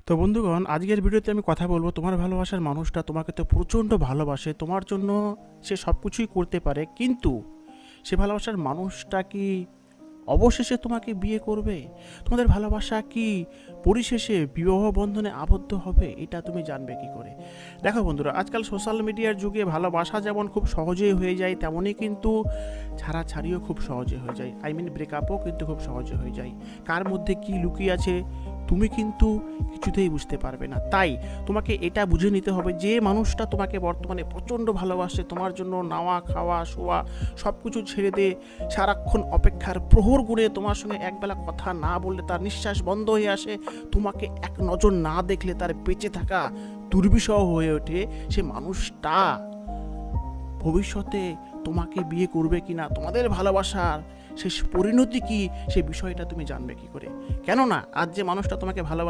তো বন্ধুগণ, আজকের ভিডিওতে আমি কথা বলবো তোমার ভালোবাসার মানুষটা তোমাকে তো প্রচণ্ড ভালোবাসে, তোমার জন্য সে সব কিছুই করতে পারে, কিন্তু সে ভালোবাসার মানুষটা কি অবশেষে তোমাকে বিয়ে করবে? তোমাদের ভালোবাসা কি পরিশেষে বিবাহ বন্ধনে আবদ্ধ হবে? এটা তুমি জানবে কি করে? দেখো বন্ধুরা, আজকাল সোশ্যাল মিডিয়ার যুগে ভালোবাসা যেমন খুব সহজেই হয়ে যায়, তেমনই কিন্তু ছাড়াছাড়িও খুব সহজে হয়ে যায়। ব্রেকআপও কিন্তু খুব সহজে হয়ে যায়। কার মধ্যে কি লুকিয়ে আছে তুমি কিন্তু কিছুতেই বুঝতে পারবে না। তাই তোমাকে এটা বুঝে নিতে হবে, যে মানুষটা তোমাকে বর্তমানে প্রচণ্ড ভালোবাসে, তোমার জন্য নাওয়া খাওয়া শোয়া সব কিছু ছেড়ে দিয়ে সারাক্ষণ অপেক্ষার প্রহর গুণে তোমার সঙ্গে একবেলা কথা না বললে তার নিঃশ্বাস বন্ধ হয়ে আসে, তোমাকে এক নজর না দেখলে তার বেঁচে থাকা দুর্বিষহ হয়ে ওঠে, সে মানুষটা ভবিষ্যতে তোমাকে বিয়ে করবে কিনা, তোমাদের ভালোবাসার শেষ পরিণতি কি, সে বিষয়টা তুমি জানবে কি করে? কেননা আজ যে মানুষটা তোমাকে ভালোবাসে